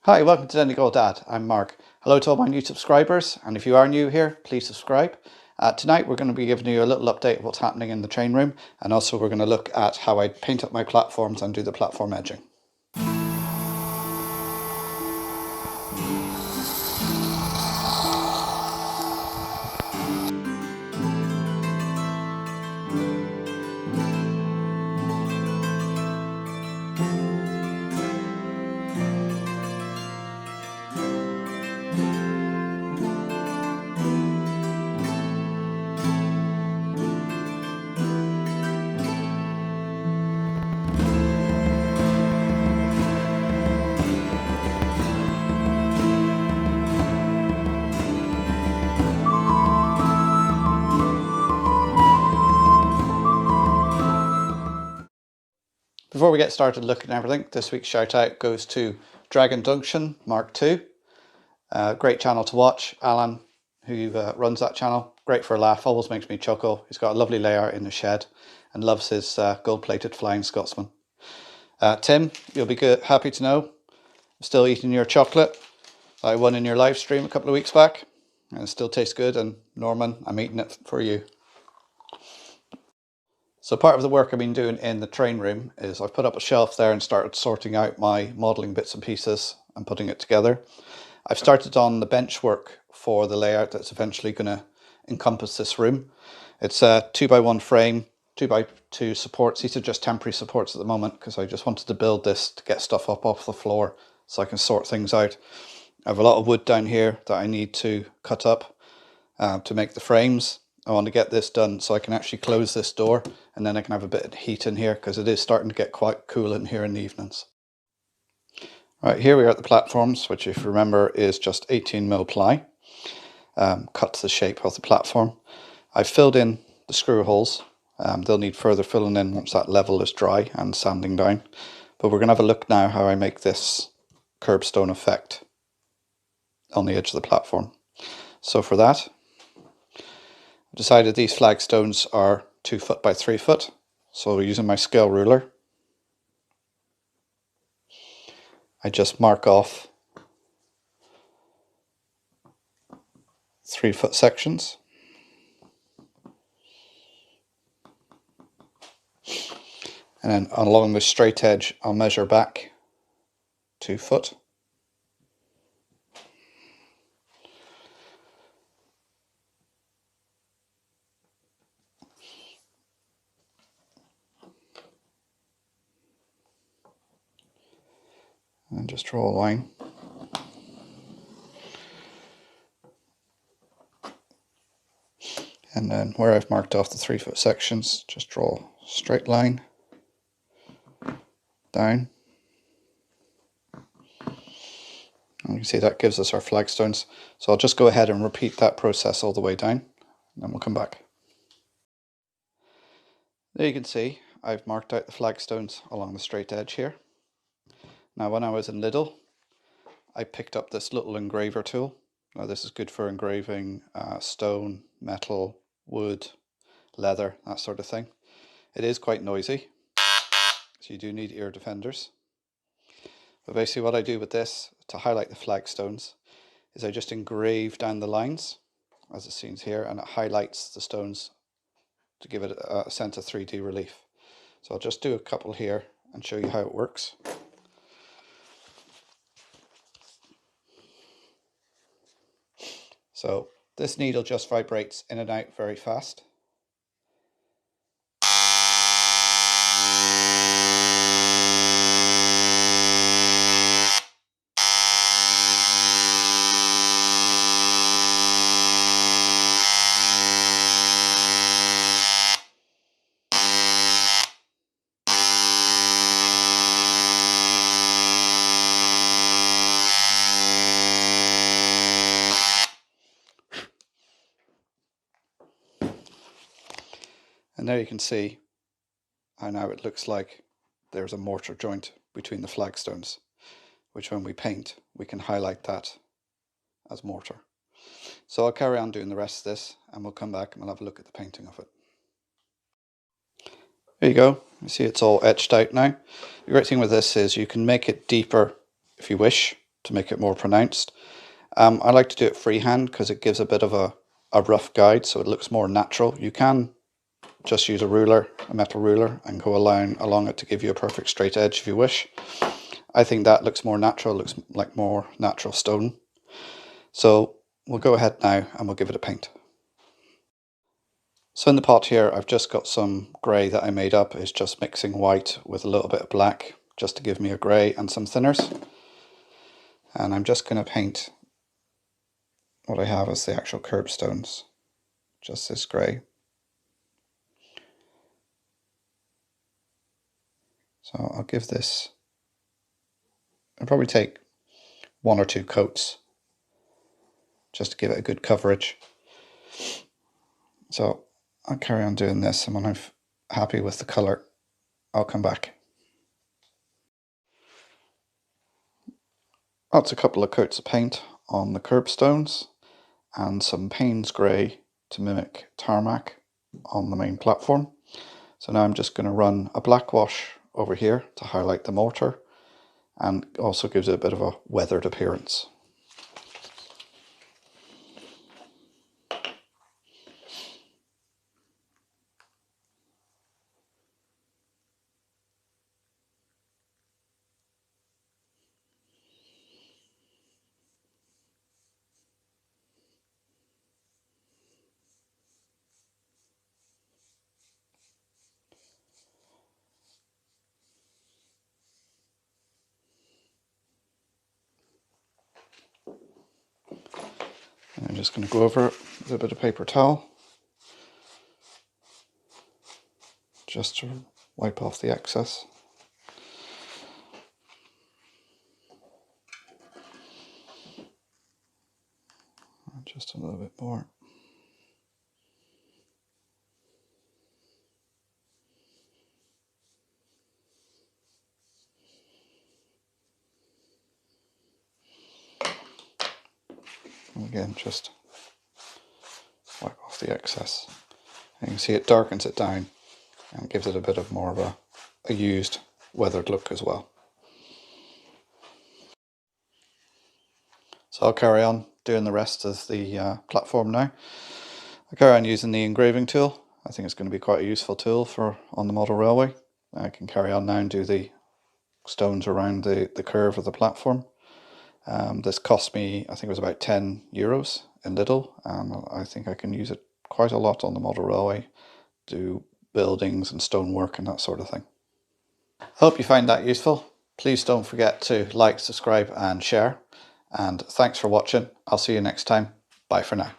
Hi, welcome to Donegal Dad. I'm Mark. Hello to all my new subscribers, and if you are new here, please subscribe. Tonight we're going to be giving you a little update of what's happening in the train room, and also we're going to look at how I paint up my platforms and do the platform edging. Before we get started looking at everything, this week's shout out goes to Junction MK2. Great channel to watch. Alan, who runs that channel, great for a laugh, always makes me chuckle. He's got a lovely layout in the shed and loves his gold-plated Flying Scotsman. Tim, you'll be happy to know, I'm still eating your chocolate that I won in your live stream a couple of weeks back. And it still tastes good, and Norman, I'm eating it for you. So part of the work I've been doing in the train room is I've put up a shelf there and started sorting out my modelling bits and pieces and putting it together. I've started on the bench work for the layout that's eventually going to encompass this room. It's a 2x1 frame, 2x2 supports. These are just temporary supports at the moment because I just wanted to build this to get stuff up off the floor so I can sort things out. I have a lot of wood down here that I need to cut up to make the frames. I want to get this done so I can actually close this door, and then I can have a bit of heat in here because it is starting to get quite cool in here in the evenings. Right, here we are at the platforms, which if you remember is just 18mm ply, cut to the shape of the platform. I've filled in the screw holes. They'll need further filling in once that level is dry and sanding down. But we're going to have a look now how I make this curbstone effect on the edge of the platform. So for that, I've decided these flagstones are 2 foot by 3 foot. So using my scale ruler, I just mark off 3 foot sections. And then along the straight edge, I'll measure back 2 foot. And just draw a line. And then where I've marked off the 3 foot sections, just draw a straight line down. And you can see that gives us our flagstones. So I'll just go ahead and repeat that process all the way down, and then we'll come back. There you can see I've marked out the flagstones along the straight edge here. Now when I was in Lidl, I picked up this little engraver tool. Now this is good for engraving stone, metal, wood, leather, that sort of thing. It is quite noisy, so you do need ear defenders. But basically what I do with this to highlight the flagstones is I just engrave down the lines, as it seems here, and it highlights the stones to give it a sense of 3D relief. So I'll just do a couple here and show you how it works. So this needle just vibrates in and out very fast. And there you can see how now it looks like there's a mortar joint between the flagstones, which when we paint, we can highlight that as mortar. So I'll carry on doing the rest of this and we'll come back and we'll have a look at the painting of it. There you go, you see it's all etched out now. The great thing with this is you can make it deeper if you wish, to make it more pronounced. I like to do it freehand because it gives a bit of a rough guide, so it looks more natural. You can just use a ruler, a metal ruler, and go along it to give you a perfect straight edge if you wish. I think that looks more natural, looks like more natural stone. So we'll go ahead now and we'll give it a paint. So in the pot here, I've just got some grey that I made up. It's just mixing white with a little bit of black, just to give me a grey and some thinners. And I'm just going to paint what I have as the actual curbstones, just this grey. So I'll give this, I'll probably take 1 or 2 coats just to give it a good coverage. So I'll carry on doing this, and when I'm happy with the colour, I'll come back. That's a couple of coats of paint on the curbstones and some Payne's grey to mimic tarmac on the main platform. So now I'm just going to run a black wash over here to highlight the mortar, and also gives it a bit of a weathered appearance. And I'm just going to go over it with a bit of paper towel, just to wipe off the excess. Just a little bit more. And again, just wipe off the excess. And you can see it darkens it down and gives it a bit of more of a used, weathered look as well. So I'll carry on doing the rest of the platform now. I'll carry on using the engraving tool. I think it's going to be quite a useful tool for on the model railway. I can carry on now and do the stones around the curve of the platform. This cost me, I think it was about €10 in Lidl, and I think I can use it quite a lot on the model railway, do buildings and stonework and that sort of thing. Hope you find that useful. Please don't forget to like, subscribe and share. And thanks for watching. I'll see you next time. Bye for now.